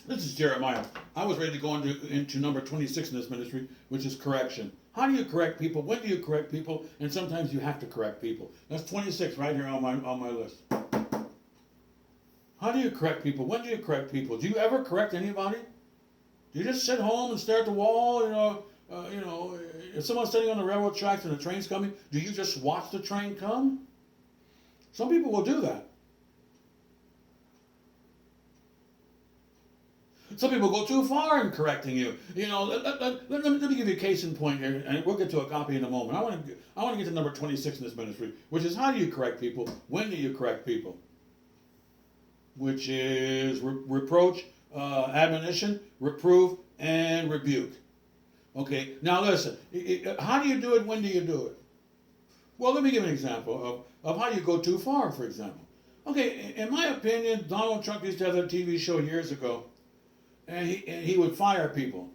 This is Jeremiah. I was ready to go into number 26 in this ministry, which is correction. How do you correct people? When do you correct people? And sometimes you have to correct people. That's 26 right here on my list. How do you correct people? When do you correct people? Do you ever correct anybody? Do you just sit home and stare at the wall? If someone's sitting on the railroad tracks and the train's coming, do you just watch the train come? Some people will do that. Some people go too far in correcting you. Let me give you a case in point here, and we'll get to Agape in a moment. I want to get to number 26 in this ministry, which is how do you correct people? When do you correct people? Which is reproach, admonition, reproof, and rebuke. Okay, now listen. How do you do it? When do you do it? Well, let me give an example of how you go too far, for example. Okay, in my opinion, Donald Trump used to have a TV show years ago, and he would fire people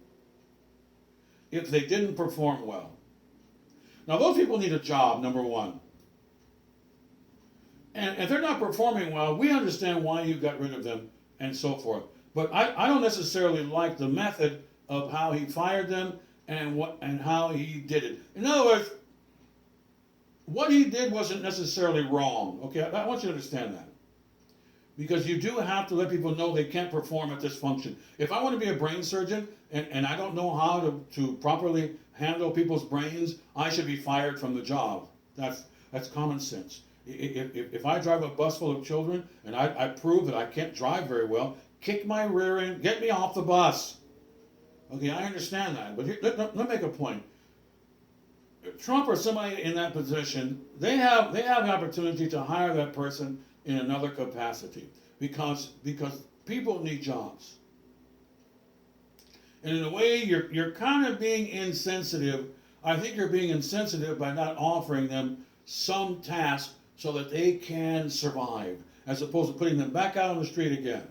if they didn't perform well. Now, those people need a job, number one. And if they're not performing well, we understand why you got rid of them and so forth. But I don't necessarily like the method of how he fired them and how he did it. In other words, what he did wasn't necessarily wrong. Okay, I want you to understand that. Because you do have to let people know they can't perform at this function. If I want to be a brain surgeon and I don't know how to properly handle people's brains, I should be fired from the job. That's common sense. If I drive a bus full of children and I prove that I can't drive very well, kick my rear end, get me off the bus. Okay, I understand that. But let me make a point. Trump or somebody in that position, they have the opportunity to hire that person in another capacity because people need jobs. And in a way, you're kind of being insensitive. I think you're being insensitive by not offering them some task so that they can survive, as opposed to putting them back out on the street again.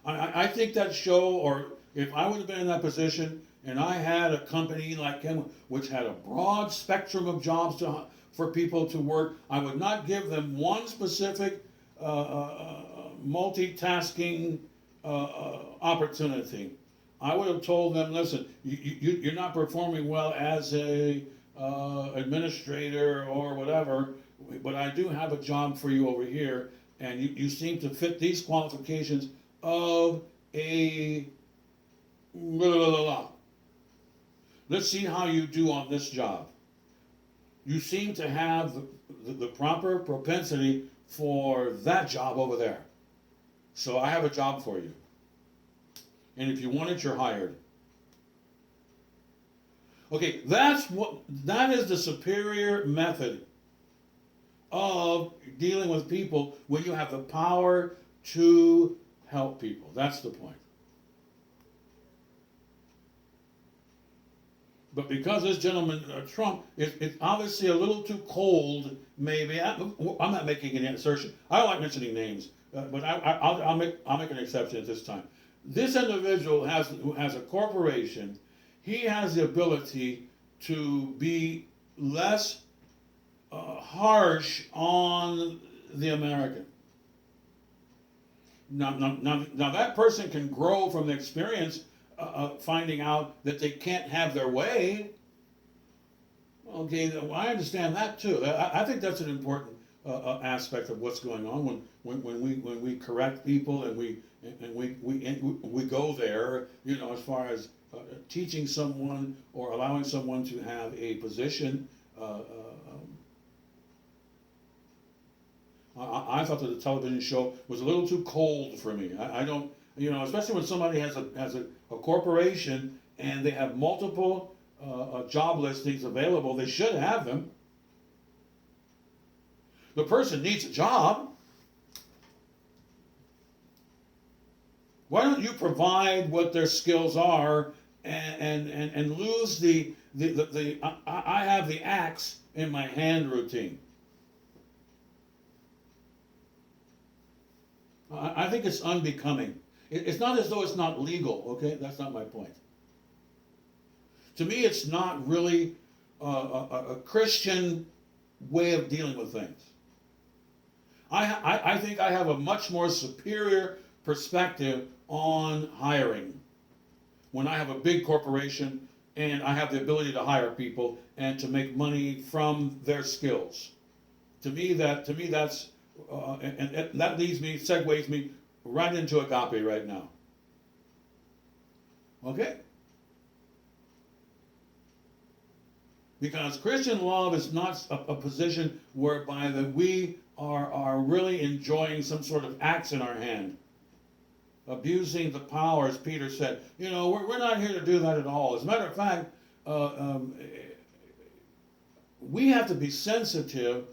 I think that show, or if I would have been in that position and I had a company like him, which had a broad spectrum of jobs for people to work, I would not give them one specific multitasking opportunity. I would have told them, listen, you're not performing well as a administrator or whatever, but I do have a job for you over here, and you seem to fit these qualifications of a blah, blah, blah, blah. Let's see how you do on this job. You seem to have the proper propensity for that job over there. So I have a job for you. And if you want it, you're hired. Okay, that is the superior method of dealing with people when you have the power to help people. That's the point. But because this gentleman, Trump, it's obviously a little too cold, maybe. I'm not making an assertion. I don't like mentioning names, but I'll make an exception at this time. This individual who has a corporation. He has the ability to be less harsh on the American. Now that person can grow from the experience finding out that they can't have their way. Okay, I understand that too. I think that's an important aspect of what's going on when we correct people and we go there. As far as teaching someone or allowing someone to have a position. I thought that the television show was a little too cold for me. I don't, especially when somebody has a corporation and they have multiple job listings available, they should have them. The person needs a job. Why don't you provide what their skills are and lose the I have the axe in my hand routine? I think it's unbecoming. It's not as though it's not legal, okay? That's not my point. To me, it's not really a Christian way of dealing with things. I think I have a much more superior perspective on hiring. When I have a big corporation and I have the ability to hire people and to make money from their skills. To me, that's and that segues me right into Agape right now. Okay? Because Christian love is not a position whereby that we are really enjoying some sort of axe in our hand. Abusing the power, as Peter said. We're not here to do that at all. As a matter of fact, we have to be sensitive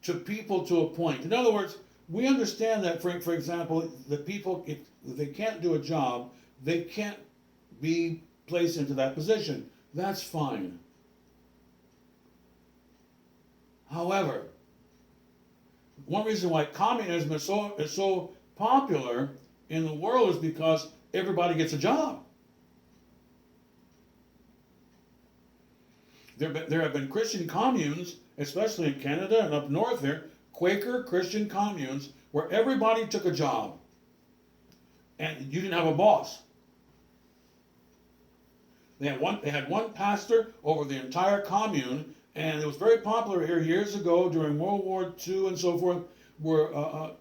to people to a point. In other words, we understand that, for example, the people, if they can't do a job, they can't be placed into that position. That's fine. However, one reason why communism is so popular in the world is because everybody gets a job. There have been Christian communes, especially in Canada and up north there, Quaker Christian communes, where everybody took a job. And you didn't have a boss. They had one pastor over the entire commune, and it was very popular here years ago during World War II and so forth, where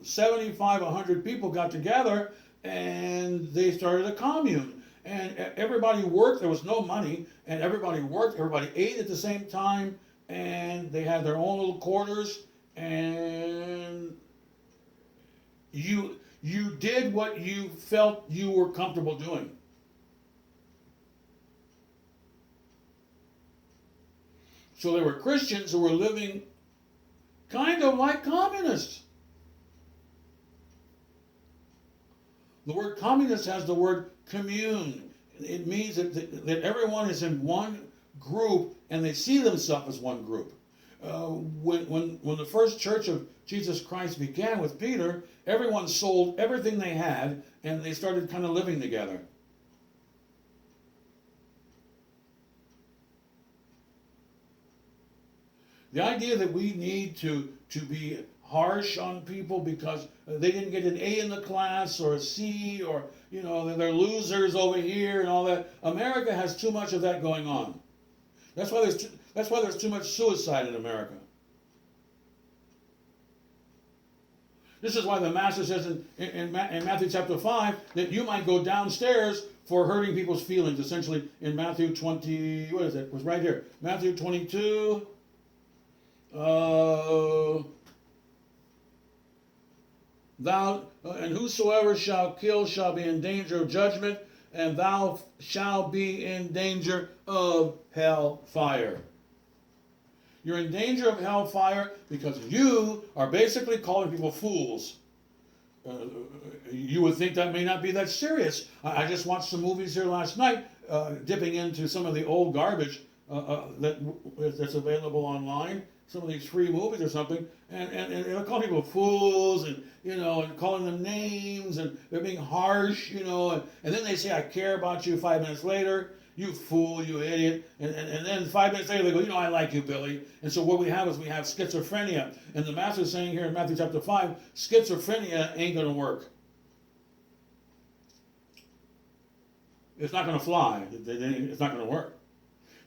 75, 100 people got together and they started a commune. And everybody worked, there was no money, and everybody worked, everybody ate at the same time, and they had their own little quarters, and you did what you felt you were comfortable doing. So there were Christians who were living kind of like communists. The word communist has the word commune. It means that everyone is in one group and they see themselves as one group. When the first church of Jesus Christ began with Peter, everyone sold everything they had and they started kind of living together. The idea that we need to be harsh on people because they didn't get an A in the class or a C, or they're losers over here and all that. America has too much of that going on. That's why there's too much suicide in America. This is why the Master says in Matthew chapter 5 that you might go downstairs for hurting people's feelings. Essentially in Matthew 20, what is it? It was right here. Matthew 22. And whosoever shall kill shall be in danger of judgment, and thou shalt be in danger of hell fire. You're in danger of hell fire because you are basically calling people fools. You would think that may not be that serious. I just watched some movies here last night, dipping into some of the old garbage that's available online. Some of these free movies or something, and they're calling people fools, and and calling them names, and they're being harsh, and then they say, I care about you 5 minutes later, you fool, you idiot, and then 5 minutes later they go, I like you, Billy. And so what we have is we have schizophrenia, and the Master's saying here in Matthew chapter 5, schizophrenia ain't going to work. It's not going to fly. It's not going to work.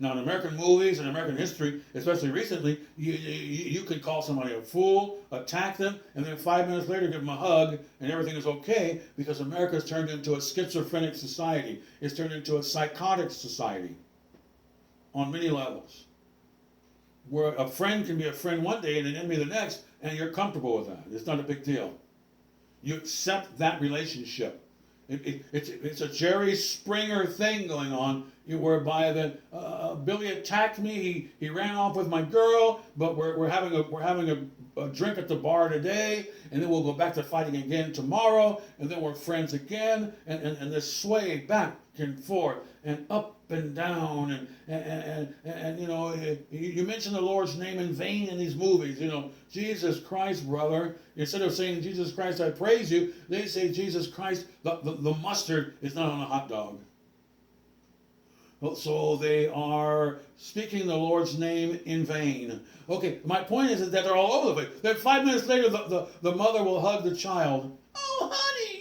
Now, in American movies and American history, especially recently, you could call somebody a fool, attack them, and then 5 minutes later give them a hug, and everything is okay, because America's turned into a schizophrenic society. It's turned into a psychotic society on many levels, where a friend can be a friend one day and an enemy the next, and you're comfortable with that. It's not a big deal. You accept that relationship. It's a Jerry Springer thing going on, whereby Billy attacked me. He ran off with my girl, but we're having a drink at the bar today, and then we'll go back to fighting again tomorrow, and then we're friends again, and this sway back and forth and up and down, and you mention the Lord's name in vain in these movies. Jesus Christ, brother. Instead of saying Jesus Christ, I praise you, they say Jesus Christ. The mustard is not on a hot dog. So they are speaking the Lord's name in vain. Okay, my point is that they're all over the place. Then 5 minutes later, the mother will hug the child. Oh, honey,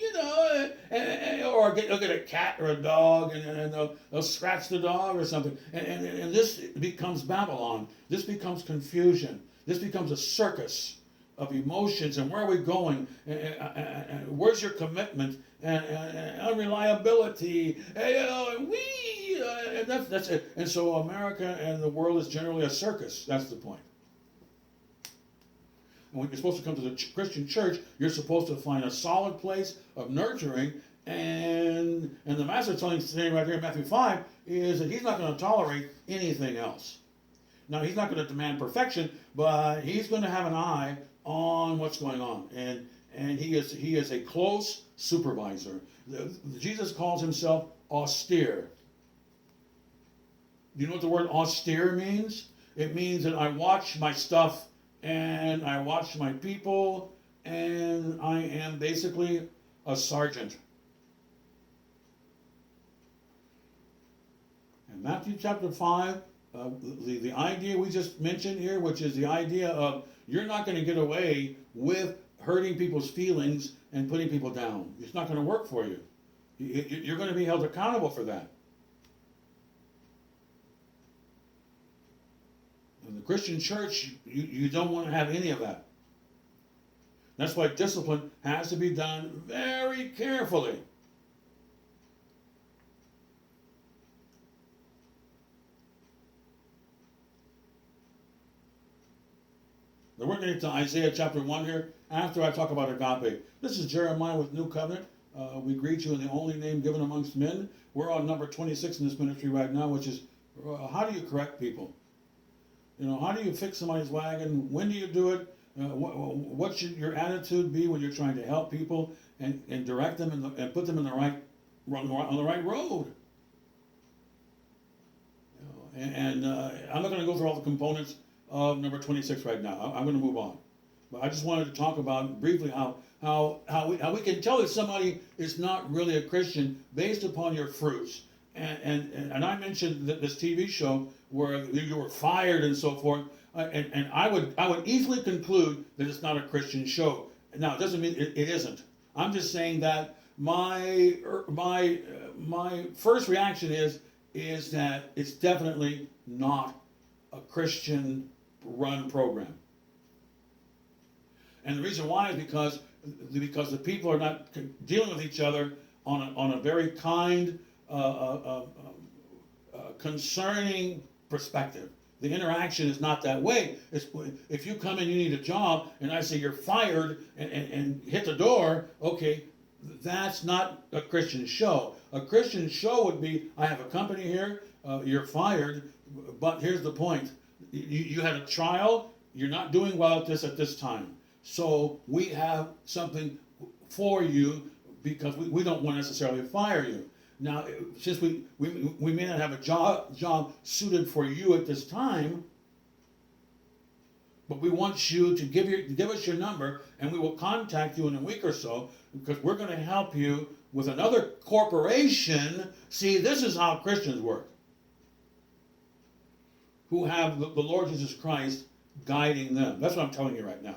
or get a cat or a dog, and they'll scratch the dog or something. And this becomes Babylon. This becomes confusion. This becomes a circus of emotions. And where are we going? And where's your commitment? And unreliability. And that's it. And so America and the world is generally a circus. That's the point. And when you're supposed to come to the Christian church, you're supposed to find a solid place of nurturing. And the Master saying right here in Matthew 5 is that he's not going to tolerate anything else. Now, he's not going to demand perfection, but he's going to have an eye on what's going on. And he is a close supervisor. Jesus calls himself austere. Do you know what the word austere means? It means that I watch my stuff and I watch my people, and I am basically a sergeant. In Matthew chapter 5, the idea we just mentioned here, which is the idea of you're not going to get away with hurting people's feelings and putting people down. It's not going to work for you. You're going to be held accountable for that. In the Christian church, you don't want to have any of that. That's why discipline has to be done very carefully. Now we're going to get to Isaiah chapter 1 here after I talk about agape. This is Jeremiah with New Covenant. We greet you in the only name given amongst men. We're on number 26 in this ministry right now, which is how do you correct people? You know, how do you fix somebody's wagon? When do you do it? What should your attitude be when you're trying to help people and direct them and put them in the right on the right road? You know, I'm not going to go through all the components of number 26 right now. I'm going to move on, but I just wanted to talk about briefly how we can tell if somebody is not really a Christian based upon your fruits. And I mentioned this TV show where you were fired and so forth, and I would easily conclude that it's not a Christian show. Now it doesn't mean it isn't. I'm just saying that my first reaction is that it's definitely not a Christian run program. And the reason why is because the people are not dealing with each other on a very kind, concerning perspective. The interaction is not that way. If you come and you need a job and I say you're fired and hit the door, okay, that's not a Christian show. A Christian show would be, I have a company here, you're fired, but here's the point. You had a trial, you're not doing well at this time. So we have something for you because we don't want to necessarily fire you. Now, since we may not have a job suited for you at this time, but we want you to give us your number, and we will contact you in a week or so because we're going to help you with another corporation. See, this is how Christians work, who have the Lord Jesus Christ guiding them. That's what I'm telling you right now.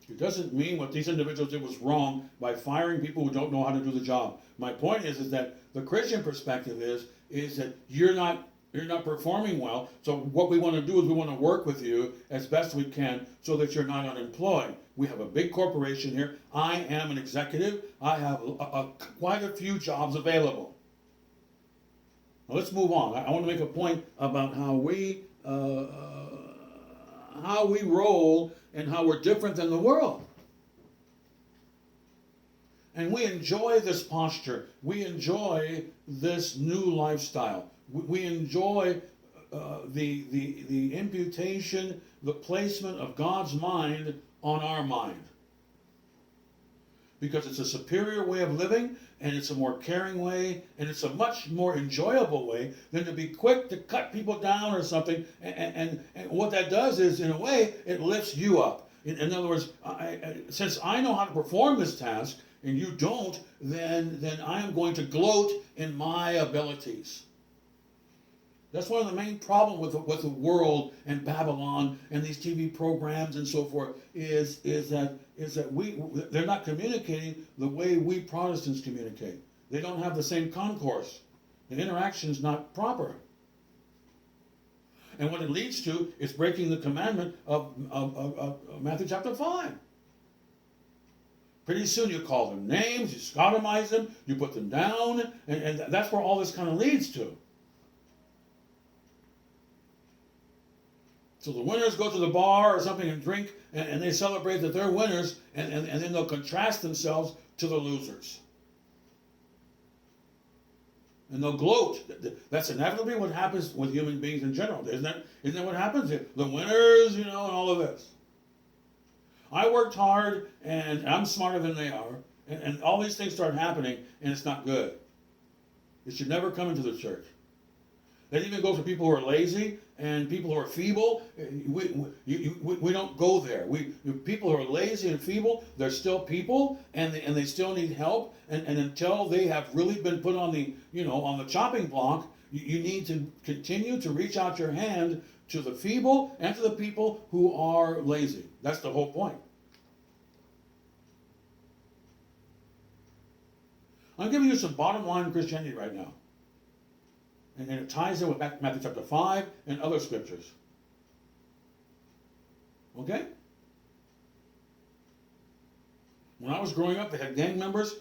It doesn't mean what these individuals did was wrong by firing people who don't know how to do the job. My point is that the Christian perspective is that you're not performing well. So what we want to do is we want to work with you as best we can so that you're not unemployed. We have a big corporation here. I am an executive. I have quite a few jobs available. Now let's move on. I want to make a point about how we roll and how we're different than the world. And we enjoy this posture. We enjoy this new lifestyle. We enjoy the imputation, the placement of God's mind on our mind. Because it's a superior way of living, and it's a more caring way, and it's a much more enjoyable way than to be quick to cut people down or something. And what that does is, in a way, it lifts you up. In other words, since I know how to perform this task, and you don't, then I am going to gloat in my abilities. That's one of the main problems with the world and Babylon and these TV programs and so forth is that they're not communicating the way we Protestants communicate. They don't have the same concourse. The interaction is not proper. And what it leads to is breaking the commandment of Matthew chapter 5. Pretty soon you call them names, you sodomize them, you put them down, and that's where all this kind of leads to. So the winners go to the bar or something and drink, and they celebrate that they're winners, and then they'll contrast themselves to the losers. And they'll gloat. That's inevitably what happens with human beings in general. Isn't that what happens? The winners, and all of this. I worked hard, and I'm smarter than they are, and all these things start happening, and it's not good. It should never come into the church. That even goes for people who are lazy and people who are feeble. We don't go there. People who are lazy and feeble, they're still people, and they still need help. And until they have really been put on the on the chopping block, you need to continue to reach out your hand to the feeble and to the people who are lazy. That's the whole point. I'm giving you some bottom line Christianity right now. And it ties in with Matthew chapter 5 and other scriptures. Okay? When I was growing up, they had gang members.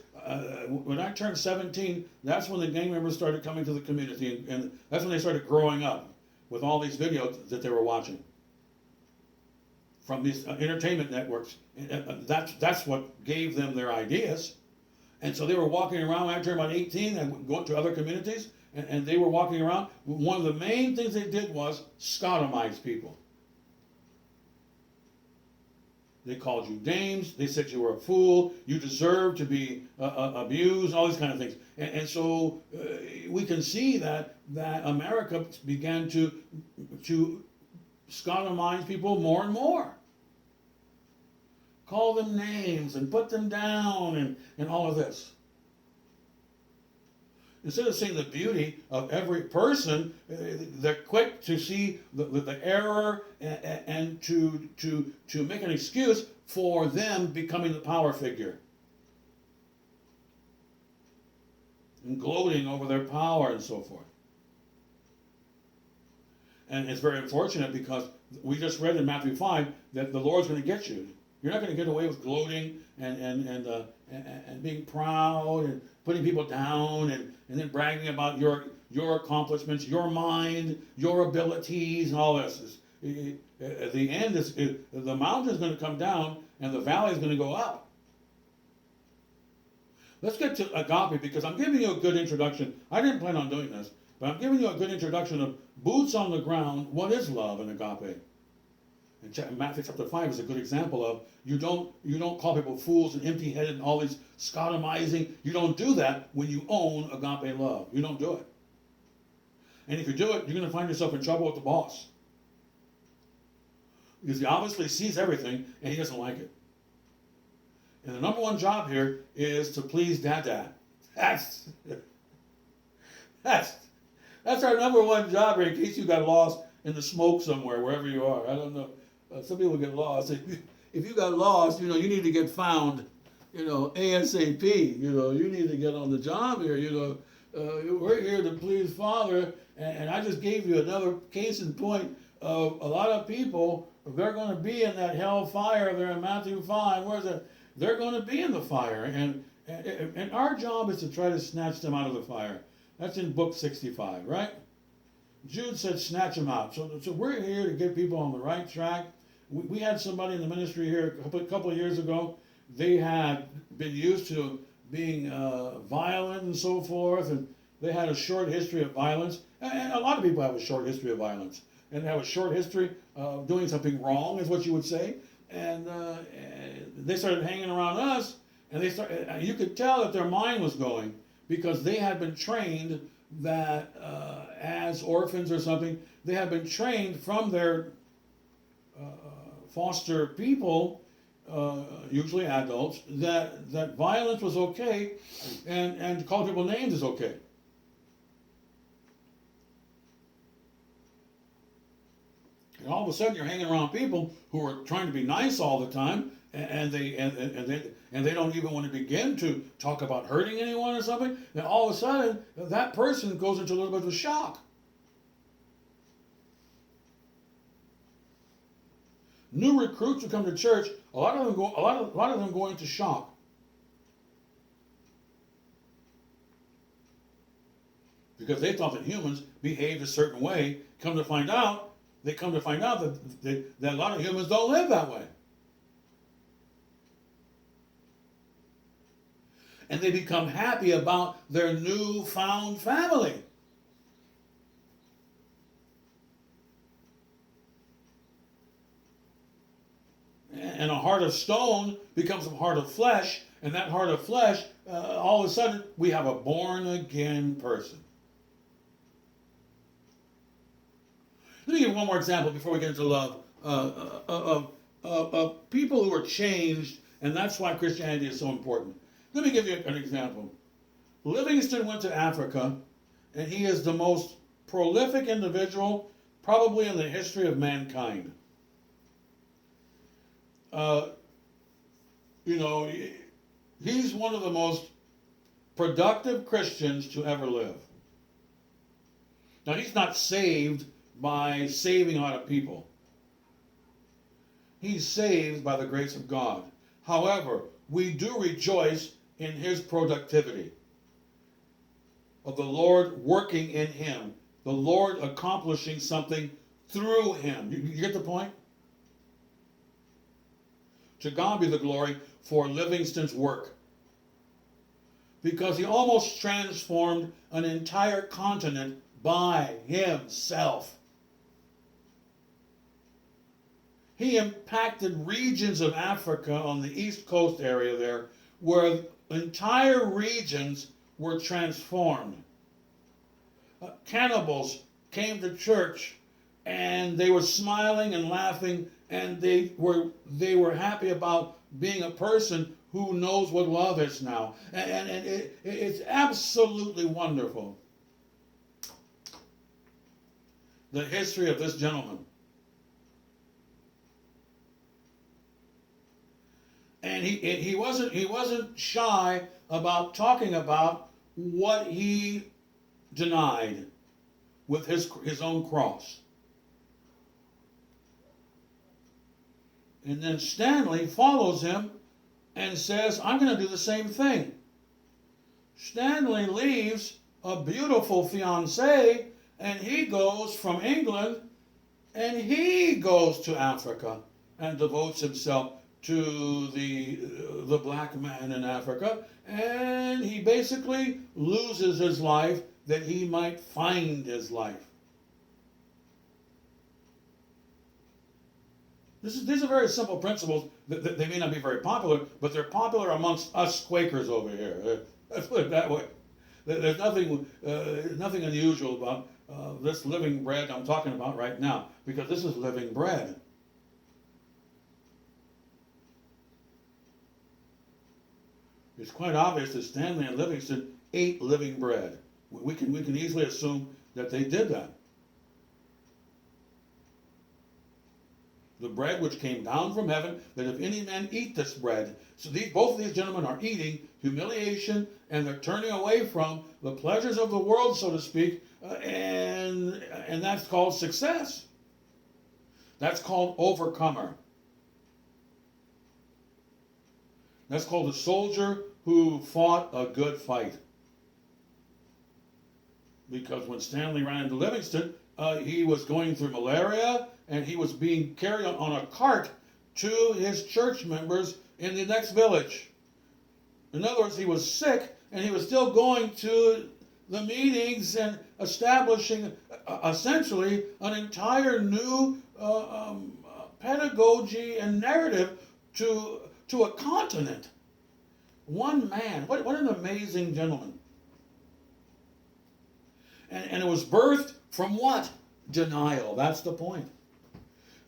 When I turned 17, that's when the gang members started coming to the community. And that's when they started growing up with all these videos that they were watching from these entertainment networks. That's what gave them their ideas. And so they were walking around. When I turned about 18, and going to other communities. And they were walking around. One of the main things they did was sodomize people. They called you names. They said you were a fool. You deserve to be abused. All these kind of things. And so we can see that America began to sodomize people more and more. Call them names and put them down and all of this. Instead of seeing the beauty of every person, they're quick to see the error and to make an excuse for them becoming the power figure. And gloating over their power and so forth. And it's very unfortunate because we just read in Matthew 5 that the Lord's going to get you. You're not going to get away with gloating and being proud and putting people down and then bragging about your accomplishments, your mind, your abilities, and all this. At the end, the mountain is going to come down and the valley is going to go up. Let's get to Agape because I'm giving you a good introduction. I didn't plan on doing this, but I'm giving you a good introduction of boots on the ground. What is love in Agape? And Matthew chapter 5 is a good example of you don't call people fools and empty-headed and all these sodomizing. You don't do that when you own agape love. You don't do it. And if you do it, you're going to find yourself in trouble with the boss. Because he obviously sees everything and he doesn't like it. And the number one job here is to please Dada. That's our number one job here in case you got lost in the smoke somewhere, wherever you are. I don't know. Some people get lost. If you got lost, you need to get found, ASAP. You need to get on the job here. We're here to please Father. And I just gave you another case in point of a lot of people. They're going to be in that hell fire there in Matthew 5. Where's it? They're going to be in the fire. And our job is to try to snatch them out of the fire. That's in book 65, right? Jude said snatch them out. So we're here to get people on the right track. We had somebody in the ministry here a couple of years ago. They had been used to being violent and so forth, and they had a short history of violence. And a lot of people have a short history of violence and have a short history of doing something wrong, is what you would say. And they started hanging around us, and you could tell that their mind was going because they had been trained that as orphans or something, they had been trained from their foster people, usually adults, that violence was okay and to call people names is okay. And all of a sudden, you're hanging around people who are trying to be nice all the time, and they don't even want to begin to talk about hurting anyone or something. Then all of a sudden, that person goes into a little bit of a shock. New recruits who come to church, a lot of them go into shock. Because they thought that humans behaved a certain way. They come to find out that a lot of humans don't live that way. And they become happy about their newfound family. And a heart of stone becomes a heart of flesh, and that heart of flesh, all of a sudden, we have a born-again person. Let me give one more example before we get into love of people who are changed, and that's why Christianity is so important. Let me give you an example. Livingston went to Africa, and he is the most prolific individual probably in the history of mankind. He's one of the most productive Christians to ever live. Now, he's not saved by saving a lot of people. He's saved by the grace of God. However, we do rejoice in his productivity, of the Lord working in him, the Lord accomplishing something through him. You get the point? To God be the glory for Livingston's work, because he almost transformed an entire continent by himself. He impacted regions of Africa on the east coast area there, where entire regions were transformed. Cannibals came to church, and they were smiling and laughing, and they were happy about being a person who knows what love is now. And it's absolutely wonderful, the history of this gentleman. And he wasn't shy about talking about what he denied with his own cross. And then Stanley follows him and says, I'm going to do the same thing. Stanley leaves a beautiful fiancée, and he goes from England, and he goes to Africa and devotes himself to the black man in Africa, and he basically loses his life that he might find his life. These are very simple principles. They may not be very popular, but they're popular amongst us Quakers over here. Let's put it that way. There's nothing unusual about this living bread I'm talking about right now, because this is living bread. It's quite obvious that Stanley and Livingston ate living bread. We can easily assume that they did that. The bread which came down from heaven, that if any man eat this bread. So both of these gentlemen are eating humiliation, and they're turning away from the pleasures of the world, so to speak, and that's called success. That's called overcomer. That's called a soldier who fought a good fight. Because when Stanley ran into Livingston, he was going through malaria, and he was being carried on a cart to his church members in the next village. In other words, he was sick, and he was still going to the meetings and establishing essentially an entire new pedagogy and narrative to a continent. One man. What an amazing gentleman. And it was birthed from what? Denial. That's the point.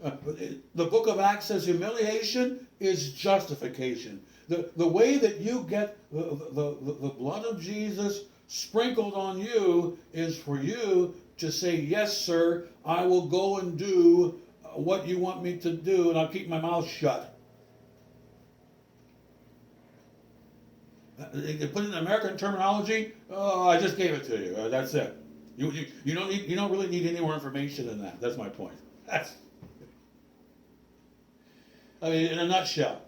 The book of Acts says humiliation is justification. The way that you get the blood of Jesus sprinkled on you is for you to say, yes, sir, I will go and do what you want me to do, and I'll keep my mouth shut. They put in American terminology. Oh, I just gave it to you. That's it. You don't really need any more information than that. That's my point. I mean, in a nutshell.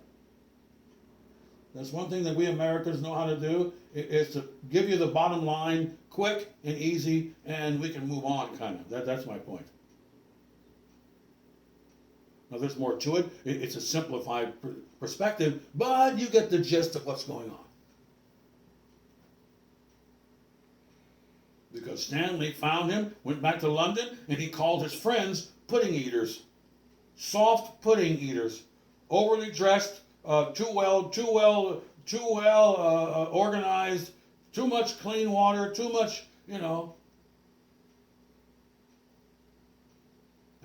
That's one thing that we Americans know how to do, is to give you the bottom line quick and easy, and we can move on, kind of. That's my point. Now, there's more to it. It's a simplified perspective, but you get the gist of what's going on. Because Stanley found him, went back to London, and he called his friends pudding eaters. Soft pudding eaters. Overly dressed, too well organized, too much clean water, too much, And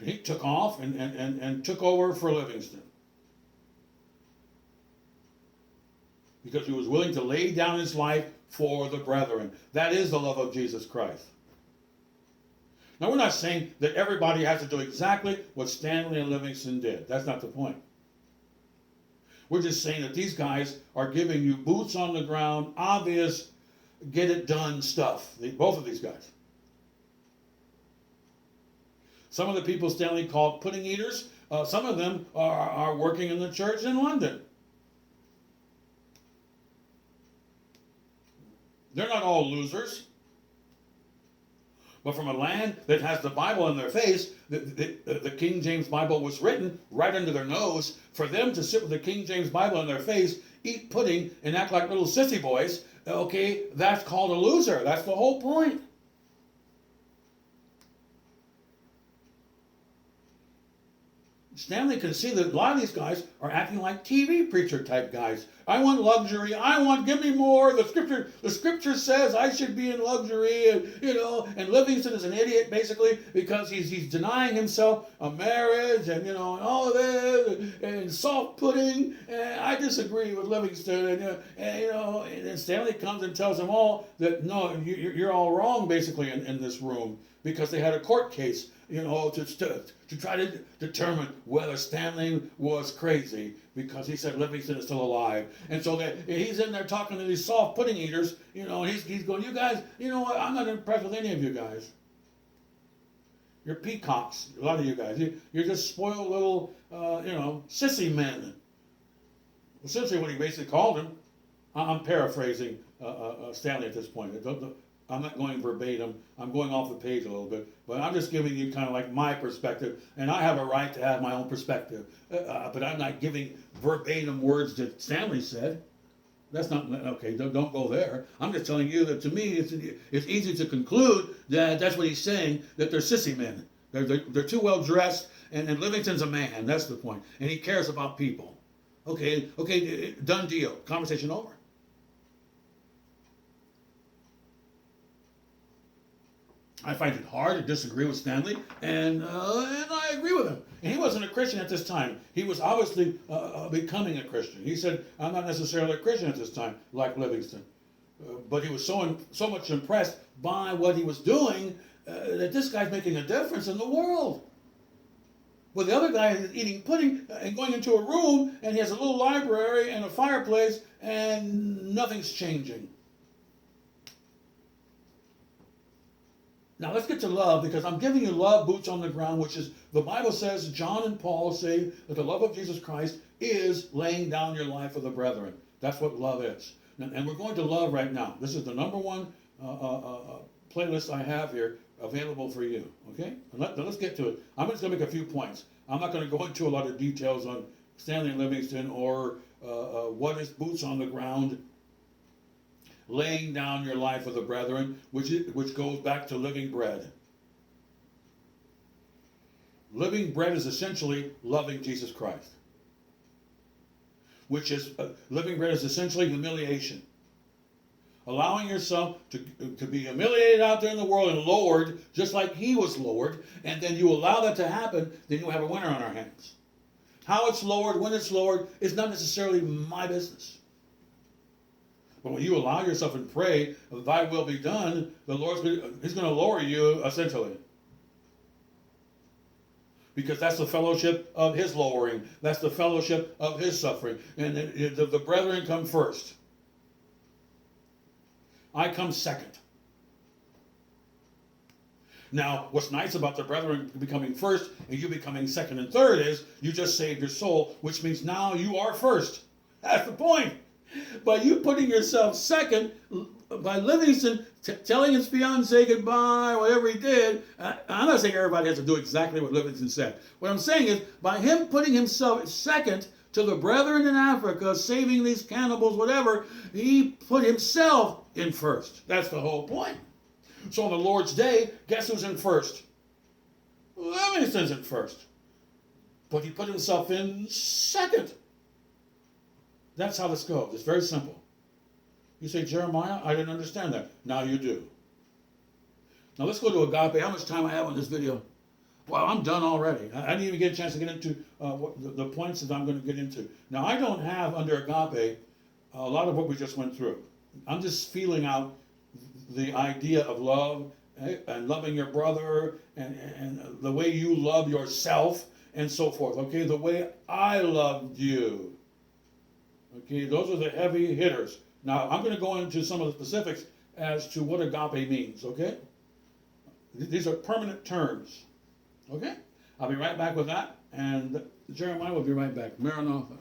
he took off and took over for Livingston. Because he was willing to lay down his life for the brethren. That is the love of Jesus Christ. Now, we're not saying that everybody has to do exactly what Stanley and Livingston did. That's not the point. We're just saying that these guys are giving you boots on the ground, obvious, get it done stuff. Both of these guys. Some of the people Stanley called pudding eaters, some of them are working in the church in London. They're not all losers. But from a land that has the Bible in their face, the King James Bible was written right under their nose. For them to sit with the King James Bible in their face, eat pudding, and act like little sissy boys, okay, that's called a loser. That's the whole point. Stanley can see that a lot of these guys are acting like TV preacher type guys. I want luxury. Give me more. The scripture says I should be in luxury, and Livingston is an idiot basically because he's denying himself a marriage and all of this and soft pudding. And I disagree with Livingston, and Stanley comes and tells them all that no, you're all wrong basically in this room because they had a court case. To try to determine whether Stanley was crazy because he said Livingston is still alive. And so that he's in there talking to these soft pudding eaters, and he's going, you guys, you know what, I'm not impressed with any of you guys. You're peacocks, a lot of you guys. You're just spoiled little, sissy men. Essentially what he basically called him. I'm paraphrasing Stanley at this point. I'm not going verbatim. I'm going off the page a little bit. But I'm just giving you kind of like my perspective. And I have a right to have my own perspective. But I'm not giving verbatim words that Stanley said. That's not, okay, don't go there. I'm just telling you that to me, it's easy to conclude that that's what he's saying, that they're sissy men. They're too well dressed, and Livingston's a man. That's the point. And he cares about people. Okay, done deal. Conversation over. I find it hard to disagree with Stanley, and I agree with him. And he wasn't a Christian at this time. He was obviously becoming a Christian. He said, I'm not necessarily a Christian at this time, like Livingston. But he was so much impressed by what he was doing that this guy's making a difference in the world. Well, the other guy is eating pudding and going into a room, and he has a little library and a fireplace, and nothing's changing. Now let's get to love, because I'm giving you love boots on the ground, which is, the Bible says, John and Paul say that the love of Jesus Christ is laying down your life for the brethren. That's what love is. And we're going to love right now. This is the number one playlist I have here available for you. Okay? Let's get to it. I'm just going to make a few points. I'm not going to go into a lot of details on Stanley and Livingston or what is boots on the ground. Laying down your life for the brethren, which goes back to living bread. Living bread is essentially loving Jesus Christ. Living bread is essentially humiliation. Allowing yourself to be humiliated out there in the world and lowered, just like he was lowered, and then you allow that to happen, then you have a winner on our hands. How it's lowered, when it's lowered, is not necessarily my business. But when you allow yourself and pray, thy will be done, the Lord's he's going to lower you essentially. because that's the fellowship of his lowering. That's the fellowship of his suffering. And the brethren come first. I come second. Now, what's nice about the brethren becoming first and you becoming second and third is you just saved your soul, which means now you are first. That's the point. By you putting yourself second, by Livingston telling his fiancée goodbye, whatever he did, I'm not saying everybody has to do exactly what Livingston said. What I'm saying is, by him putting himself second to the brethren in Africa, saving these cannibals, whatever, he put himself in first. That's the whole point. So on the Lord's day, guess who's in first? Livingston's in first. But he put himself in second. That's how this goes. It's very simple. You say, Jeremiah, I didn't understand that. Now you do. Now let's go to Agape. How much time I have on this video? Well, I'm done already. I didn't even get a chance to get into the points that I'm going to get into. Now, I don't have under Agape a lot of what we just went through. I'm just feeling out the idea of love and loving your brother and the way you love yourself and so forth. Okay, the way I loved you. Okay, those are the heavy hitters. Now, I'm going to go into some of the specifics as to what agape means, okay? These are permanent terms, okay? I'll be right back with that, and Jeremiah will be right back. Maranatha.